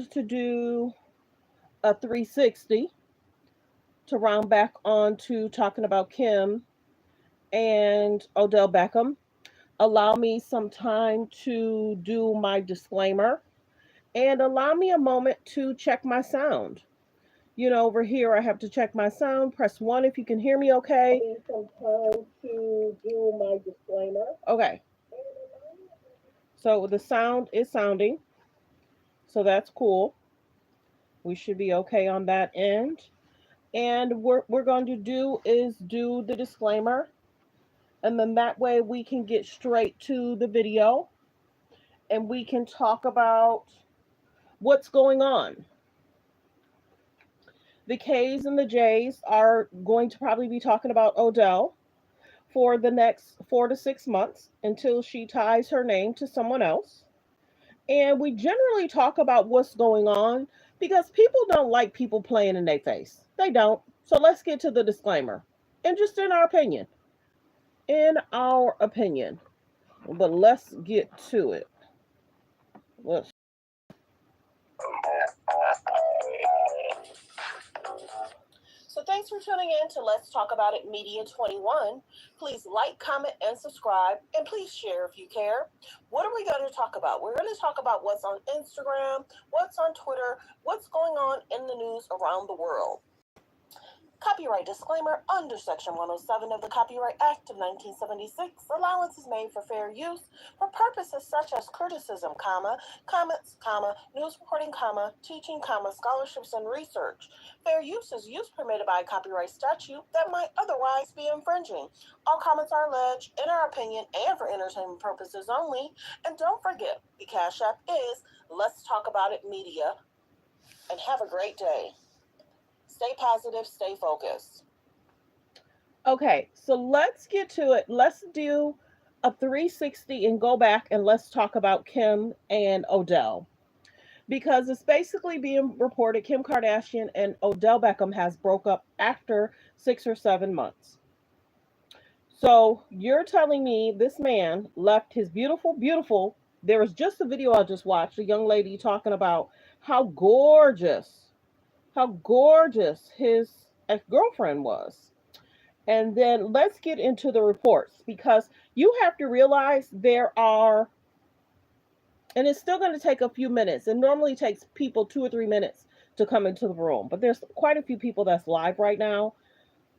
to do a 360 to round back on to talking about Kim and Odell Beckham. Allow me some time to do my disclaimer and allow me a moment to check my sound. Over here, I have to check my sound. Press one if you can hear me okay. Allow me some time to do my disclaimer. Okay. So the sound is sounding. So that's cool. We should be okay on that end. And what we're going to do is do the disclaimer. And then that way we can get straight to the video and we can talk about what's going on. The K's and the J's are going to probably be talking about Odell for the next 4 to 6 months until she ties her name to someone else. And we generally talk about what's going on because people don't like people playing in their face. They don't. So let's get to the disclaimer. And just in our opinion. In our opinion. But let's get to it. Let's So thanks for tuning in to Let's Talk About It Media 21. Please like, comment, and subscribe, and please share if you care. What are we going to talk about? We're going to talk about what's on Instagram, what's on Twitter, what's going on in the news around the world. Copyright disclaimer under Section 107 of the Copyright Act of 1976. Allowance is made for fair use for purposes such as criticism, comments, news reporting, teaching, scholarships, and research. Fair use is use permitted by a copyright statute that might otherwise be infringing. All comments are alleged, in our opinion, and for entertainment purposes only. And don't forget, the Cash App is Let's Talk About It Media. And have a great day. Stay positive, stay focused. Okay, so let's get to it. Let's do a 360 and go back and let's talk about Kim and Odell. Because it's basically being reported Kim Kardashian and Odell Beckham has broke up after 6 or 7 months. So you're telling me this man left his beautiful, there was just a video I just watched, a young lady talking about how gorgeous his ex-girlfriend was. And then let's get into the reports because you have to realize there are, and it's still going to take a few minutes. It normally takes people 2 or 3 minutes to come into the room, but there's quite a few people that's live right now.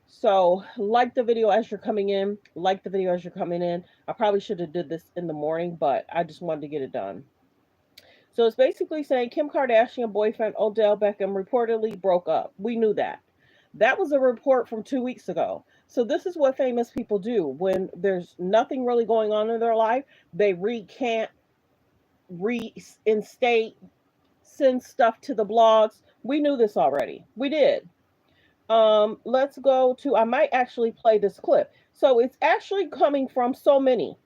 So like the video as you're coming in, I probably should have did this in the morning, but I just wanted to get it done. So it's basically saying Kim Kardashian boyfriend Odell Beckham reportedly broke up. We knew that. That was a report from 2 weeks ago. So this is what famous people do when there's nothing really going on in their life. They reinstate, send stuff to the blogs. We knew this already. We did. Let's go to, I might actually play this clip. So it's actually coming from so many,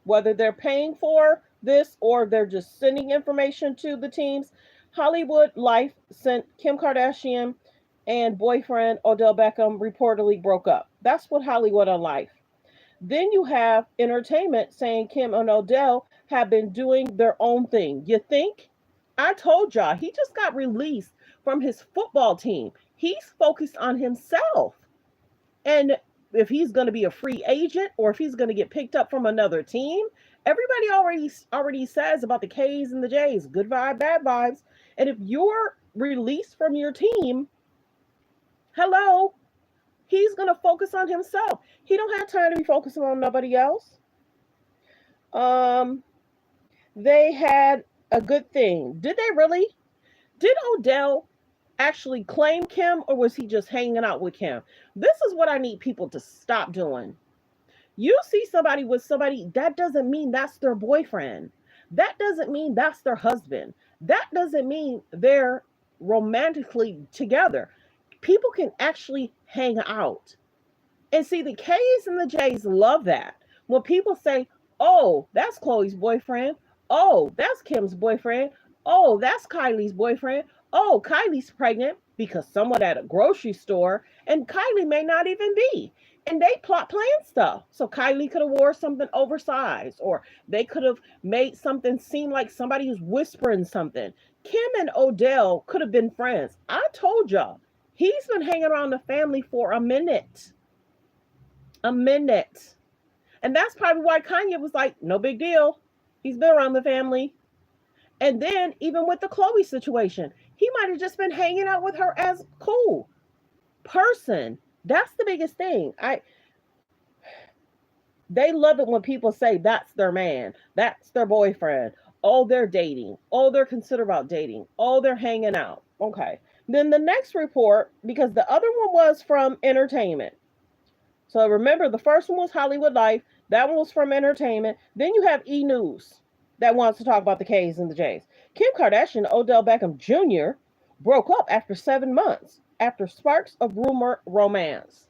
whether they're paying for this or they're just sending information to the teams. Hollywood Life sent Kim Kardashian and boyfriend Odell Beckham reportedly broke up. That's what Hollywood on Life. Then you have entertainment saying Kim and Odell have been doing their own thing. You think? I told y'all, he just got released from his football team. He's focused on himself. And if he's going to be a free agent or if he's going to get picked up from another team, everybody already says about the K's and the J's, good vibe, bad vibes. And if you're released from your team, hello, he's going to focus on himself. He don't have time to be focusing on nobody else. They had a good thing. Did they really? Did Odell actually claim Kim or was he just hanging out with Kim? This is what I need people to stop doing. You see somebody with somebody, that doesn't mean that's their boyfriend. That doesn't mean that's their husband. That doesn't mean they're romantically together. People can actually hang out. And see, the K's and the J's love that. When people say, oh, that's Chloe's boyfriend. Oh, that's Kim's boyfriend. Oh, that's Kylie's boyfriend. Oh, Kylie's pregnant because someone at a grocery store, and Kylie may not even be. And they plan stuff. So Kylie could have wore something oversized, or they could have made something seem like somebody who's whispering something. Kim and Odell could have been friends. I told y'all, he's been hanging around the family for a minute. A minute. And that's probably why Kanye was like, no big deal. He's been around the family. And then even with the Chloe situation, he might have just been hanging out with her as cool person. That's the biggest thing. They love it when people say that's their man, that's their boyfriend. Oh, they're dating. Oh, they're considered about dating. Oh, they're hanging out. Okay. Then the next report, because the other one was from entertainment. So remember, the first one was Hollywood Life. That one was from entertainment. Then you have E! News that wants to talk about the K's and the J's. Kim Kardashian Odell Beckham Jr. broke up after 7 months after sparks of rumor romance.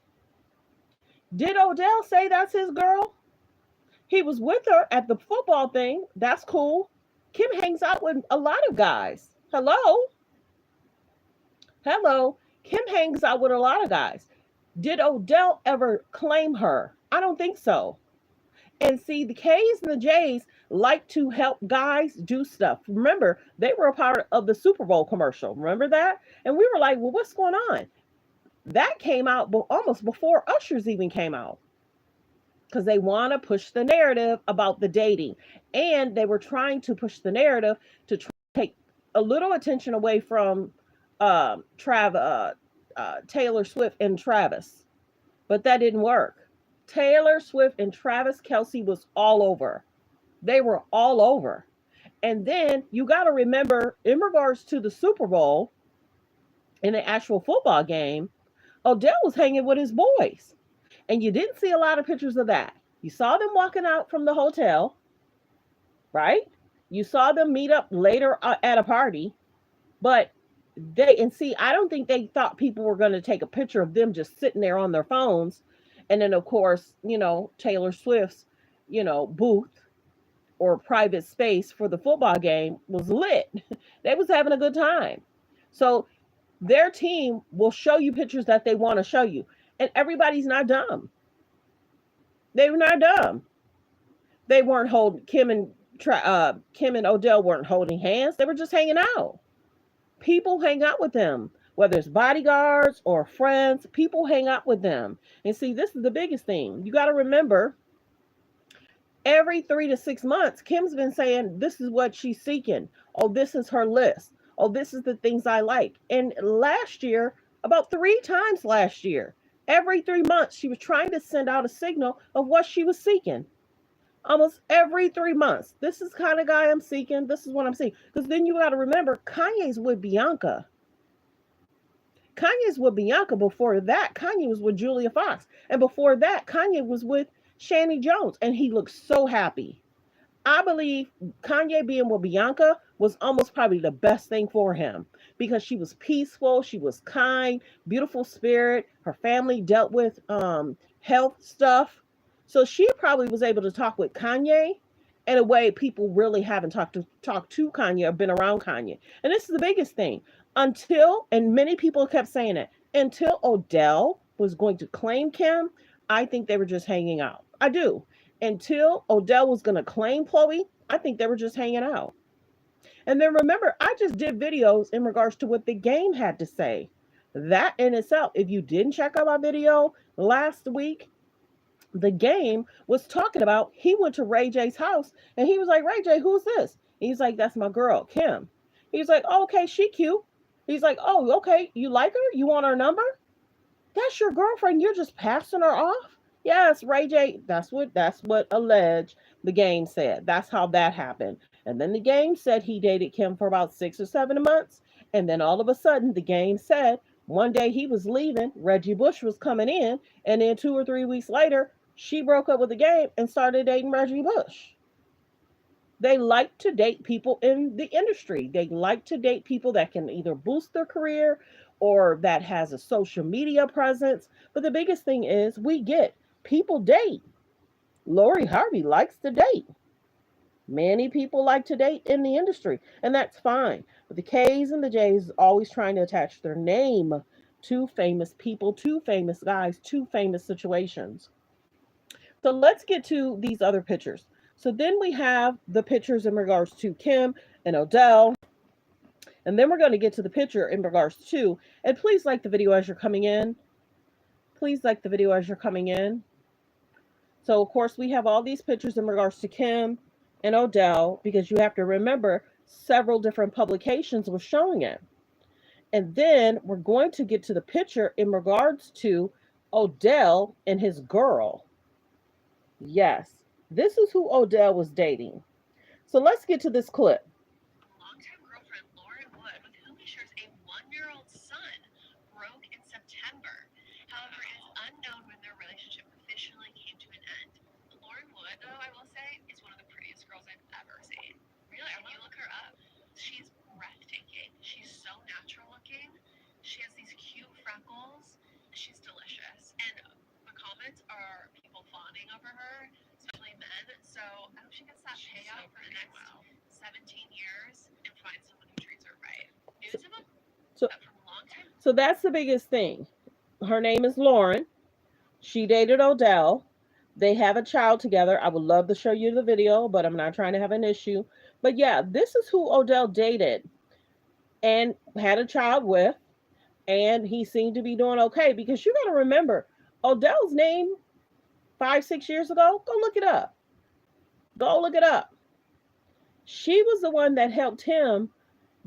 Did Odell say that's his girl? He was with her at the football thing. That's cool. Kim hangs out with a lot of guys. Hello? Hello. Kim hangs out with a lot of guys. Did Odell ever claim her? I don't think so. And see, the K's and the J's like to help guys do stuff. Remember, they were a part of the Super Bowl commercial. Remember that? And we were like, well, what's going on? That came out almost before Usher's even came out. Because they want to push the narrative about the dating. And they were trying to push the narrative to take a little attention away from Taylor Swift and Travis. But that didn't work. Taylor Swift and Travis Kelce was all over. They were all over. And then you got to remember, in regards to the Super Bowl, in the actual football game, Odell was hanging with his boys. And you didn't see a lot of pictures of that. You saw them walking out from the hotel, right? You saw them meet up later at a party. But I don't think they thought people were going to take a picture of them just sitting there on their phones. And then, of course, Taylor Swift's, booth or private space for the football game was lit. They was having a good time. So their team will show you pictures that they want to show you. And everybody's not dumb. They were not dumb. They weren't holding Kim and Odell weren't holding hands. They were just hanging out. People hang out with them, whether it's bodyguards or friends. People hang out with them. And see, this is the biggest thing. You got to remember, every 3 to 6 months, Kim's been saying this is what she's seeking. Oh, this is her list. Oh, this is the things I like. And last year, about 3 times last year, every 3 months, she was trying to send out a signal of what she was seeking. Almost every 3 months. This is the kind of guy I'm seeking. This is what I'm seeking. Because then you got to remember, Kanye's with Bianca. Kanye's with Bianca. Before that, Kanye was with Julia Fox. And before that, Kanye was with Shani Jones. And he looked so happy. I believe Kanye being with Bianca was almost probably the best thing for him. Because she was peaceful. She was kind. Beautiful spirit. Her family dealt with health stuff. So she probably was able to talk with Kanye in a way people really haven't talked to Kanye or been around Kanye. And this is the biggest thing. And many people kept saying it, until Odell was going to claim Kim, I think they were just hanging out. I do. Until Odell was going to claim Chloe, I think they were just hanging out. And then remember, I just did videos in regards to what the game had to say. That in itself, if you didn't check out my video last week, the game was talking about, he went to Ray J's house and he was like, Ray J, who's this? He's like, that's my girl, Kim. He's like, oh, okay, she cute. He's like, oh, okay, you like her? You want her number? That's your girlfriend. You're just passing her off? Yes, Ray J. That's what alleged the game said. That's how that happened. And then the game said he dated Kim for about 6 or 7 months. And then all of a sudden, the game said one day he was leaving, Reggie Bush was coming in, and then 2 or 3 weeks later, she broke up with the game and started dating Reggie Bush. They like to date people in the industry. They like to date people that can either boost their career or that has a social media presence. But the biggest thing is people date. Lori Harvey likes to date. Many people like to date in the industry, and that's fine. But the K's and the J's is always trying to attach their name two famous people, two famous guys, two famous situations. So let's get to these other pictures. So then we have the pictures in regards to Kim and Odell. And then we're going to get to the picture in regards to, and please like the video as you're coming in. Please like the video as you're coming in. So, of course, we have all these pictures in regards to Kim and Odell because you have to remember several different publications were showing it. And then we're going to get to the picture in regards to Odell and his girl. Yes, this is who Odell was dating. So let's get to this clip. Longtime girlfriend Lauren Wood, with whom he shares a 1-year-old son, broke in September. However, it is unknown when their relationship officially came to an end. Lauren Wood, though, I will say, is one of the prettiest girls I've ever seen. Really, when you look her up, she's breathtaking. She's so natural looking. She has these cute freckles. She's delicious. And the comments are people fawning over her, especially men. So I hope she gets that payout for the next 17 years and find someone who treats her right. News of from a long time. So that's the biggest thing. Her name is Lauren. She dated Odell. They have a child together. I would love to show you the video, but I'm not trying to have an issue. But yeah, this is who Odell dated and had a child with. And he seemed to be doing okay because you got to remember Odell's name 5-6 years ago. Go look it up. Go look it up. She was the one that helped him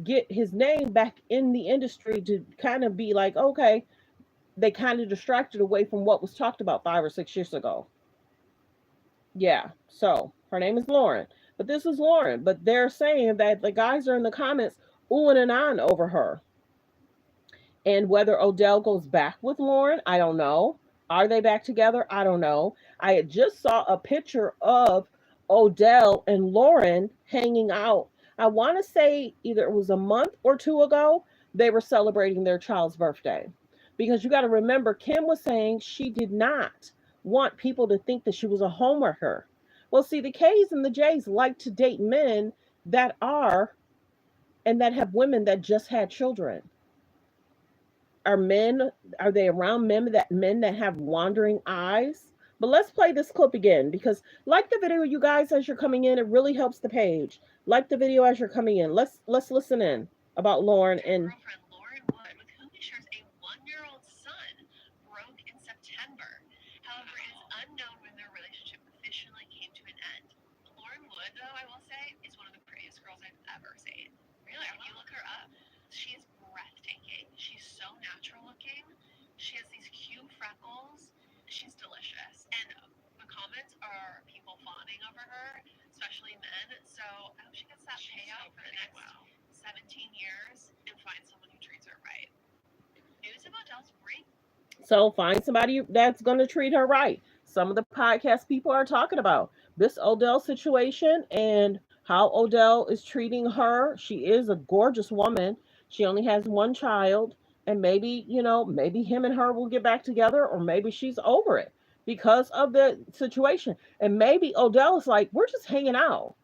get his name back in the industry to kind of be like, okay, they kind of distracted away from what was talked about 5 or 6 years ago. Yeah, so her name is Lauren, but this is Lauren, but they're saying that the guys are in the comments oohing and ahhing over her. And whether Odell goes back with Lauren, I don't know. Are they back together? I don't know. I had just saw a picture of Odell and Lauren hanging out. I want to say either it was a month or 2 ago, they were celebrating their child's birthday. Because you got to remember, Kim was saying she did not want people to think that she was a homewrecker. Well, see, the K's and the J's like to date men that are, and that have women that just had children. Are they around men that have wandering eyes? But let's play this clip again because like the video, you guys, as you're coming in, it really helps the page. Like the video as you're coming in. Let's listen in about Lauren and girlfriend Lauren Wood, with whom he shares a 1-year-old son, broke in September. However, it is unknown when their relationship officially came to an end. Lauren Wood, though, I will say, is one of the prettiest girls I've ever seen. Really, when you look her up, she is breathtaking. She's so natural looking. She has these cute freckles. She's delicious. And the comments are people fawning over her, especially men. So I hope she gets that payout for the next 17 years and find someone who treats her right. News of Odell's break. So find somebody that's going to treat her right. Some of the podcast people are talking about this Odell situation and how Odell is treating her. She is a gorgeous woman. She only has one child. And maybe, maybe him and her will get back together, or maybe she's over it because of the situation. And maybe Odell is like, we're just hanging out.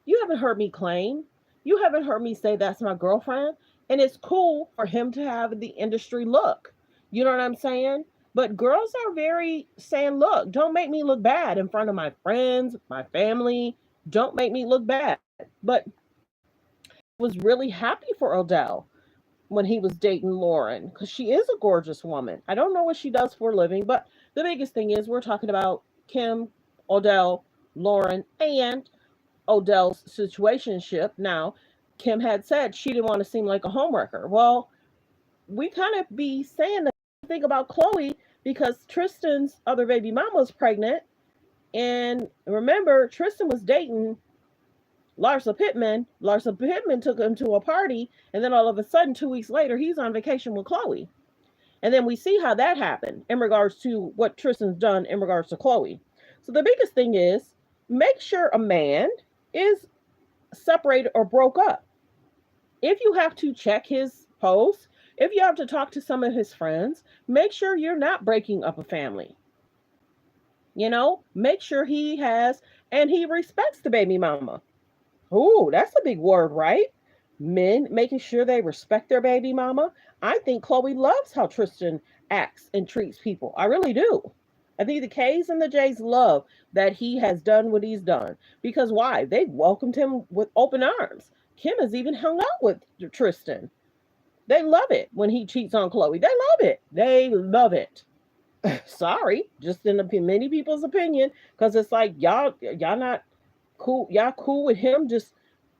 You haven't heard me claim. You haven't heard me say that's my girlfriend. And it's cool for him to have the industry look. You know what I'm saying? But girls are very saying, look, don't make me look bad in front of my friends, my family. Don't make me look bad. But I was really happy for Odell when he was dating Lauren, because she is a gorgeous woman. I don't know what she does for a living, but the biggest thing is we're talking about Kim, Odell, Lauren, and Odell's situationship. Now, Kim had said she didn't want to seem like a homewrecker. Well, we kind of be saying the thing about Chloe because Tristan's other baby mama was pregnant. And remember, Tristan was dating Larsa Pittman. Larsa Pittman took him to a party, and then all of a sudden, 2 weeks later, he's on vacation with Chloe. And then we see how that happened in regards to what Tristan's done in regards to Chloe. So the biggest thing is make sure a man is separated or broke up. If you have to check his posts, if you have to talk to some of his friends, make sure you're not breaking up a family. Make sure he has, and he respects the baby mama. Oh, that's a big word, right? Men making sure they respect their baby mama. I think Chloe loves how Tristan acts and treats people. I really do. I think the K's and the J's love that he has done what he's done. Because why? They welcomed him with open arms. Kim has even hung out with Tristan. They love it when he cheats on Chloe. They love it. They love it. Sorry, just in many people's opinion, because it's like y'all not cool. Y'all cool with him just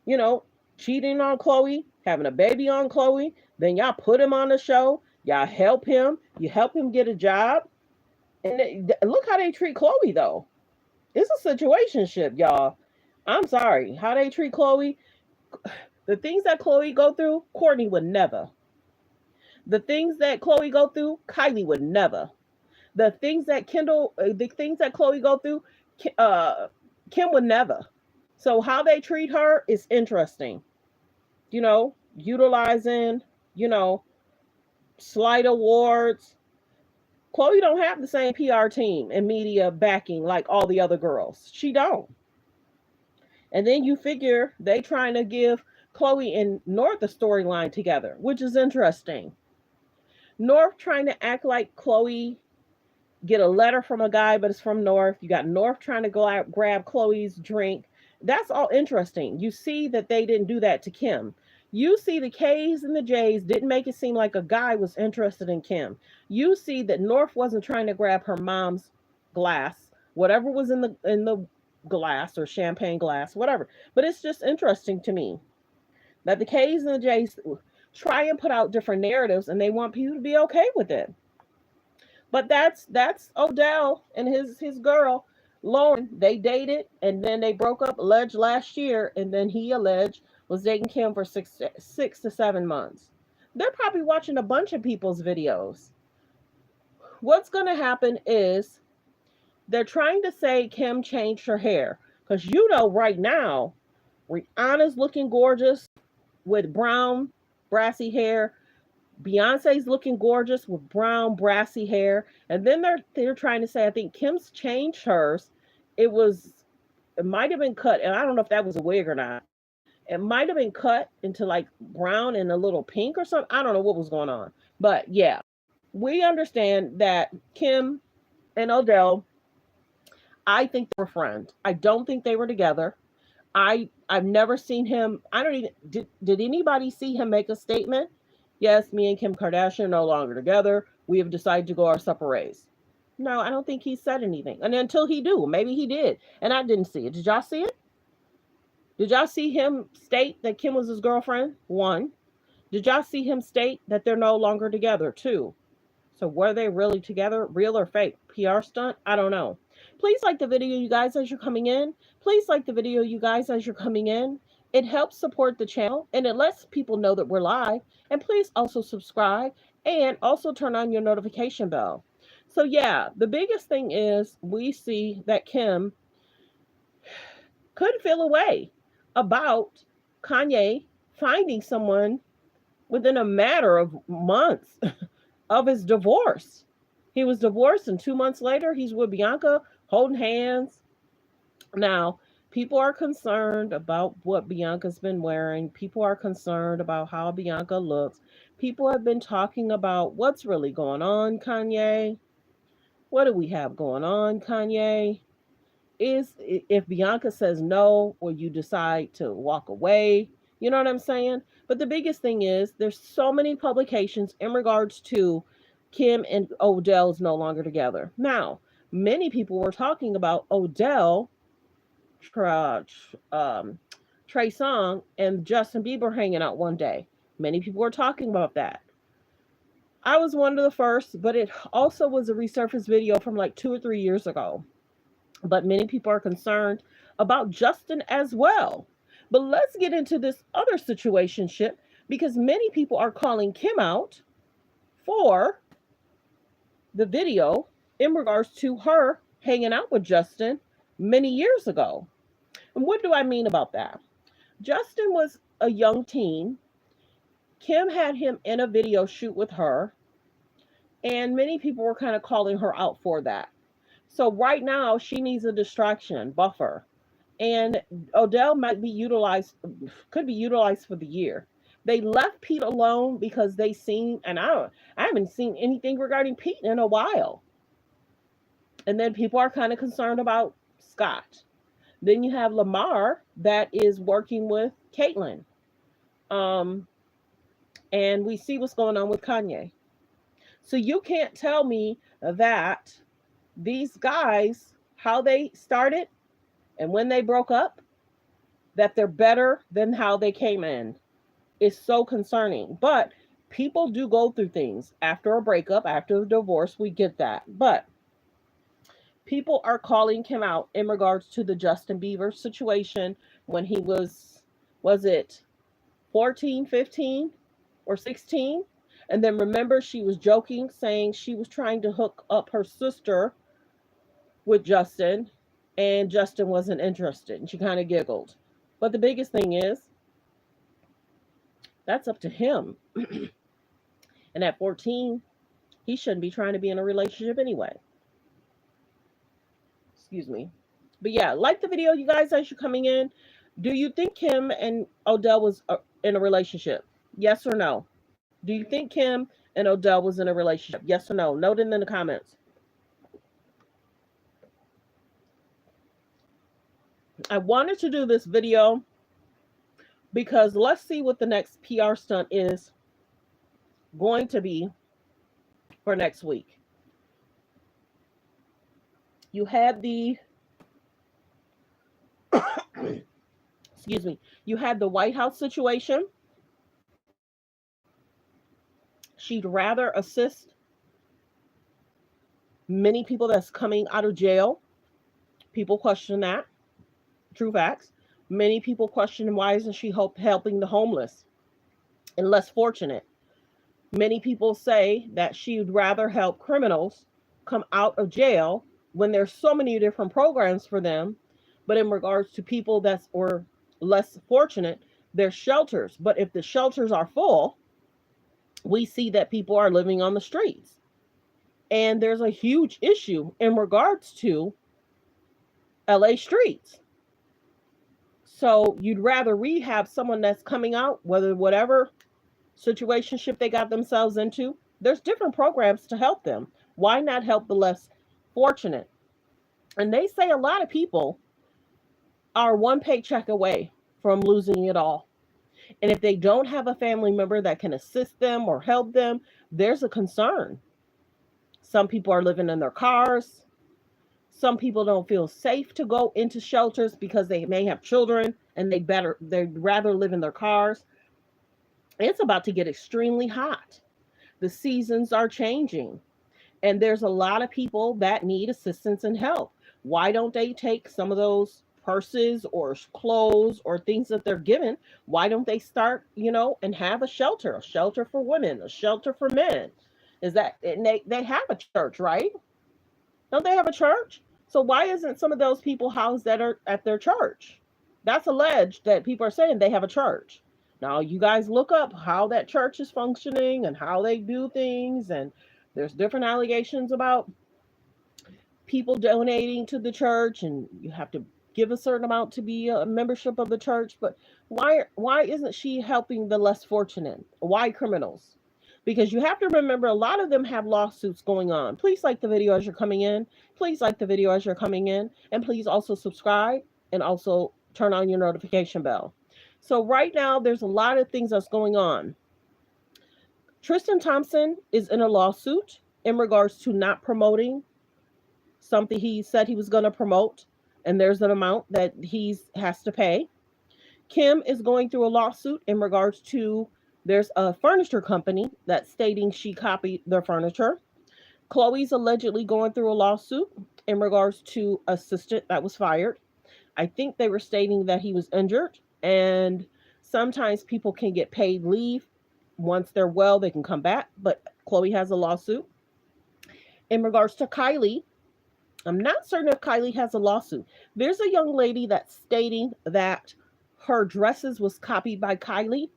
you know cheating on Chloe, having a baby on Chloe. Then y'all put him on the show. Y'all help him. You help him get a job. And look how they treat Chloe though. It's a situationship, y'all. I'm sorry how they treat Chloe. The things that Chloe go through, Courtney would never. The things that Chloe go through, Kylie would never. The things that Chloe go through, uh, Kim would never. So how they treat her is interesting. Utilizing, you know, slight awards. Chloe don't have the same PR team and media backing like all the other girls. She don't. And then you figure they trying to give Chloe and North a storyline together, which is interesting. North trying to act like Chloe get a letter from a guy, but it's from North. You got North trying to go out grab Chloe's drink. That's all interesting. You see that they didn't do that to Kim. You see the K's and the J's didn't make it seem like a guy was interested in Kim. You see that North wasn't trying to grab her mom's glass, whatever was in the glass or champagne glass, whatever. But it's just interesting to me that the K's and the J's try and put out different narratives and they want people to be okay with it. But that's Odell and his girl Lauren. They dated and then they broke up alleged last year, and then he alleged was dating Kim for 6 to 7 months. They're probably watching a bunch of people's videos. What's gonna happen is they're trying to say Kim changed her hair because right now Rihanna's looking gorgeous with brown brassy hair. Beyonce's looking gorgeous with brown brassy hair, and then they're trying to say I think Kim's changed hers. It might have been cut, and I don't know if that was a wig or not. It might have been cut into like brown and a little pink or something. I don't know what was going on, but yeah, we understand that Kim and Odell. I think they were friends. I don't think they were together. I've never seen him. I don't even did anybody see him make a statement? Yes, me and Kim Kardashian are no longer together. We have decided to go our separate ways. No, I don't think he said anything. And until he do, maybe he did. And I didn't see it. Did y'all see it? Did y'all see him state that Kim was his girlfriend? One. Did y'all see him state that they're no longer together? Two. So were they really together, real or fake? PR stunt? I don't know. Please like the video, you guys, as you're coming in. Please like the video, you guys, as you're coming in. It helps support the channel and it lets people know that we're live. And please also subscribe and also turn on your notification bell. So yeah, the biggest thing is we see that Kim could feel a way about Kanye finding someone within a matter of months of his divorce. He was divorced, and 2 months later, he's with Bianca holding hands. Now, people are concerned about what Bianca's been wearing. People are concerned about how Bianca looks. People have been talking about what's really going on, Kanye. What do we have going on, Kanye? Is if Bianca says no or you decide to walk away, you know what I'm saying? But the biggest thing is there's so many publications in regards to Kim and Odell's no longer together. Now, many people were talking about Odell, Tra, Trey Songz, and Justin Bieber hanging out one day. Many people were talking about that. I was one of the first, but it also was a resurfaced video from like 2 or 3 years ago. But many people are concerned about Justin as well. But let's get into this other situationship because many people are calling Kim out for the video in regards to her hanging out with Justin many years ago. And what do I mean about that? Justin was a young teen. Kim had him in a video shoot with her, and many people were kind of calling her out for that. So right now she needs a distraction buffer. And Odell might be utilized, could be utilized for the year. They left Pete alone because they seen, and I haven't seen anything regarding Pete in a while. And then people are kind of concerned about Scott. Then you have Lamar that is working with Caitlyn. Um, and we see what's going on with Kanye. So you can't tell me that these guys, how they started and when they broke up, that they're better than how they came in. It's so concerning. But people do go through things after a breakup, after a divorce. We get that. But people are calling him out in regards to the Justin Bieber situation when he was it 14, 15, or 16? And then remember, she was joking, saying she was trying to hook up her sister with Justin, and Justin wasn't interested. And she kind of giggled. But the biggest thing is, that's up to him. And at 14, he shouldn't be trying to be in a relationship anyway. Excuse me. But yeah, like the video, you guys, as you're coming in. Do you think Kim and Odell was in a relationship? Yes or no? Do you think Kim and Odell was in a relationship? Yes or no? Note it in the comments. I wanted to do this video because let's see what the next PR stunt is going to be for next week. You had the excuse me, you had the White House situation. She'd rather assist many people that's coming out of jail. People question that. True facts. Many people question why isn't she helping the homeless and less fortunate. Many people say that she'd rather help criminals come out of jail when there's so many different programs for them. But in regards to people that's or less fortunate, there's shelters. But if the shelters are full, we see that people are living on the streets. And there's a huge issue in regards to LA streets. So you'd rather rehab someone that's coming out, whatever situationship they got themselves into. There's different programs to help them. Why not help the less fortunate? And they say a lot of people are one paycheck away from losing it all. And if they don't have a family member that can assist them or help them, there's a concern. Some people are living in their cars. Some people don't feel safe to go into shelters because they may have children and they'd rather live in their cars. It's about to get extremely hot. The seasons are changing. And there's a lot of people that need assistance and help. Why don't they take some of those purses or clothes or things that they're given? Why don't they start, and have a shelter for women, a shelter for men? Is that, and they have a church, right? Don't they have a church? So why isn't some of those people housed that are at their church? That's alleged that people are saying they have a church. Now you guys look up how that church is functioning and how they do things, and there's different allegations about people donating to the church, and you have to give a certain amount to be a membership of the church. But why isn't she helping the less fortunate? Why criminals? Because you have to remember, a lot of them have lawsuits going on. Please like the video as you're coming in. Please like the video as you're coming in. And please also subscribe and also turn on your notification bell. So right now, there's a lot of things that's going on. Tristan Thompson is in a lawsuit in regards to not promoting something he said he was going to promote. And there's an amount that he has to pay. Kim is going through a lawsuit in regards to, there's a furniture company that's stating she copied their furniture. Chloe's allegedly going through a lawsuit in regards to assistant that was fired. I think they were stating that he was injured, and sometimes people can get paid leave. Once they're well, they can come back, but Chloe has a lawsuit. In regards to Kylie, I'm not certain if Kylie has a lawsuit. There's a young lady that's stating that her dresses was copied by Kylie.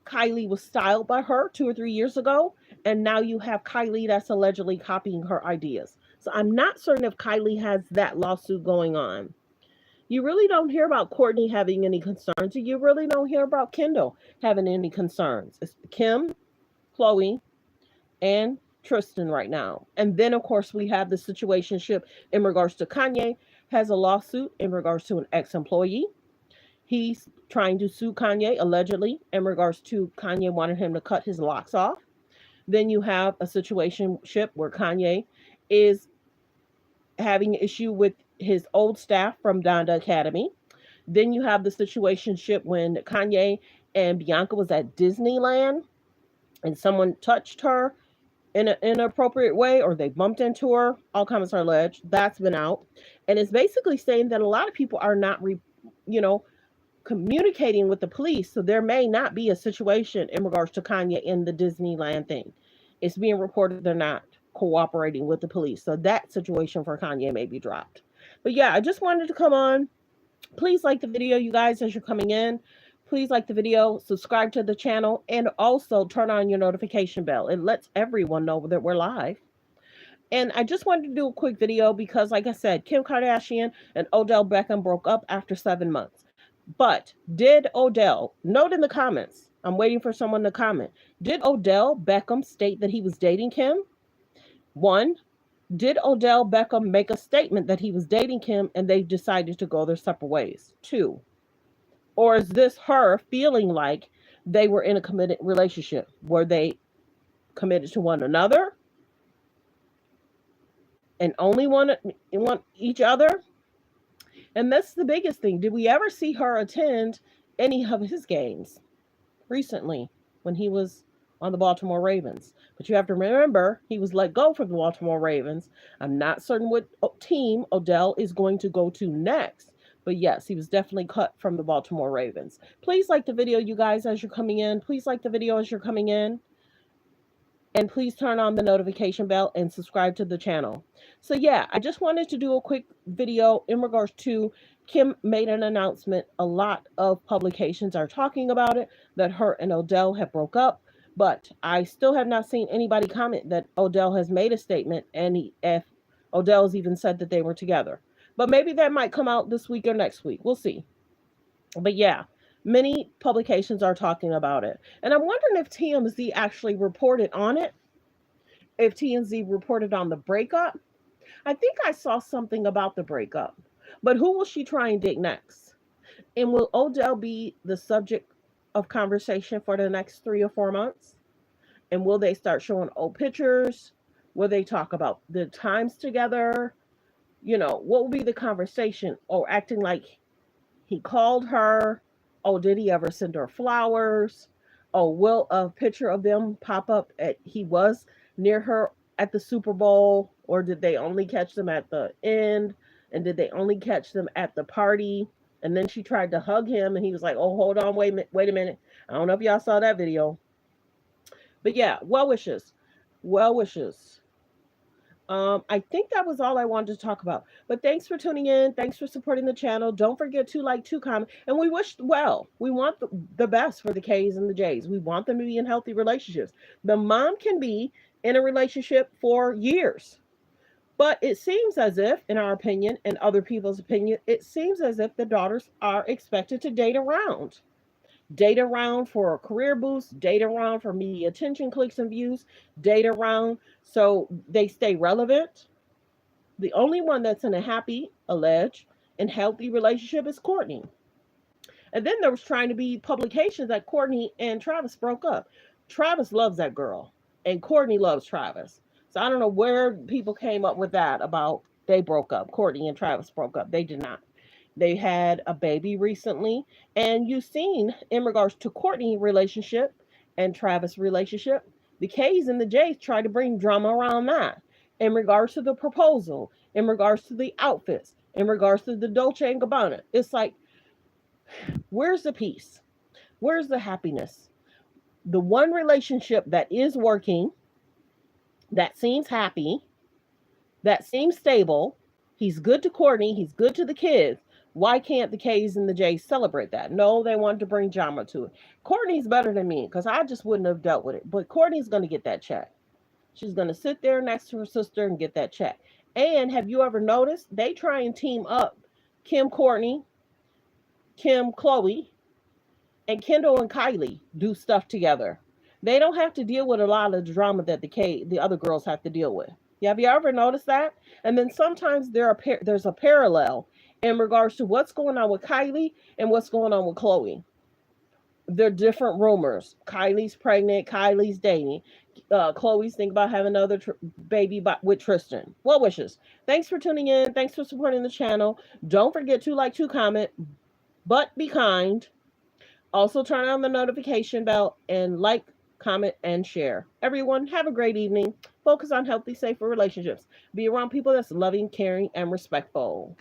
Kylie was styled by her 2 or 3 years ago, and now you have Kylie that's allegedly copying her ideas. So I'm not certain if Kylie has that lawsuit going on. You really don't hear about Courtney having any concerns. You really don't hear about Kendall having any concerns. It's Kim, Chloe, and Tristan right now. And then, of course, we have the situationship in regards to Kanye has a lawsuit in regards to an ex-employee. He's trying to sue Kanye allegedly in regards to Kanye wanted him to cut his locks off. Then you have a situationship where Kanye is having an issue with his old staff from Donda Academy. Then you have the situationship when Kanye and Bianca was at Disneyland and someone touched her in an inappropriate way or they bumped into her. All comments are alleged. That's been out. And it's basically saying that a lot of people are not, you know, communicating with the police. So there may not be a situation in regards to Kanye in the Disneyland thing. It's being reported they're not cooperating with the police. So that situation for Kanye may be dropped. But yeah, I just wanted to come on. Please like the video, you guys, as you're coming in. Please like the video, subscribe to the channel, and also turn on your notification bell. It lets everyone know that we're live. And I just wanted to do a quick video because, like I said, Kim Kardashian and Odell Beckham broke up after 7 months. But did Odell, note in the comments, I'm waiting for someone to comment, did Odell Beckham state that he was dating Kim? One, did Odell Beckham make a statement that he was dating Kim and they decided to go their separate ways? Two, or is this her feeling like they were in a committed relationship? Were they committed to one another and only want each other? And that's the biggest thing. Did we ever see her attend any of his games recently when he was on the Baltimore Ravens? But you have to remember, he was let go from the Baltimore Ravens. I'm not certain what team Odell is going to go to next. But yes, he was definitely cut from the Baltimore Ravens. Please like the video, you guys, as you're coming in. Please like the video as you're coming in. And please turn on the notification bell and subscribe to the channel. So yeah, I just wanted to do a quick video in regards to Kim made an announcement. A lot of publications are talking about it, that her and Odell have broke up. But I still have not seen anybody comment that Odell has made a statement and if Odell's even said that they were together. But maybe that might come out this week or next week. We'll see. But yeah, many publications are talking about it. And I'm wondering if TMZ actually reported on it. If TMZ reported on the breakup. I think I saw something about the breakup. But who will she try and date next? And will Odell be the subject of conversation for the next 3 or 4 months? And will they start showing old pictures? Will they talk about the times together? You know, what will be the conversation? Or acting like he called her? Oh, did he ever send her flowers? Oh, will a picture of them pop up at he was near her at the Super Bowl? Or did they only catch them at the end? And did they only catch them at the party? And then she tried to hug him and he was like, oh, hold on, wait a minute. I don't know if y'all saw that video. But yeah, well wishes. Well wishes. I think that was all I wanted to talk about. But thanks for tuning in. Thanks for supporting the channel. Don't forget to like, to comment. And we wish well. We want the best for the K's and the J's. We want them to be in healthy relationships. The mom can be in a relationship for years. But it seems as if, in our opinion, and other people's opinion, it seems as if the daughters are expected to date around. Date around for a career boost, date around for media attention, clicks and views, date around so they stay relevant. The only one that's in a happy, alleged, and healthy relationship is Courtney. And then there was trying to be publications that Courtney and Travis broke up. Travis loves that girl, and Courtney loves Travis. So I don't know where people came up with that about they broke up. Courtney and Travis broke up. They did not. They had a baby recently, and you've seen in regards to Courtney relationship and Travis relationship, the K's and the J's try to bring drama around that. In regards to the proposal, in regards to the outfits, in regards to the Dolce and Gabbana, it's like, where's the peace? Where's the happiness? The one relationship that is working, that seems happy, that seems stable, he's good to Courtney, he's good to the kids. Why can't the K's and the J's celebrate that? No, they wanted to bring drama to it. Courtney's better than me because I just wouldn't have dealt with it. But Courtney's going to get that check. She's going to sit there next to her sister and get that check. And have you ever noticed they try and team up Kim, Courtney, Kim, Chloe, and Kendall and Kylie do stuff together. They don't have to deal with a lot of the drama that the other girls have to deal with. Have you ever noticed that? And then sometimes there's a parallel in regards to what's going on with Kylie and what's going on with Chloe. They're different rumors. Kylie's pregnant. Kylie's dating. Chloe's thinking about having another baby with Tristan. Well wishes. Thanks for tuning in. Thanks for supporting the channel. Don't forget to like, to comment, but be kind. Also, turn on the notification bell and like, comment, and share. Everyone, have a great evening. Focus on healthy, safer relationships. Be around people that's loving, caring, and respectful.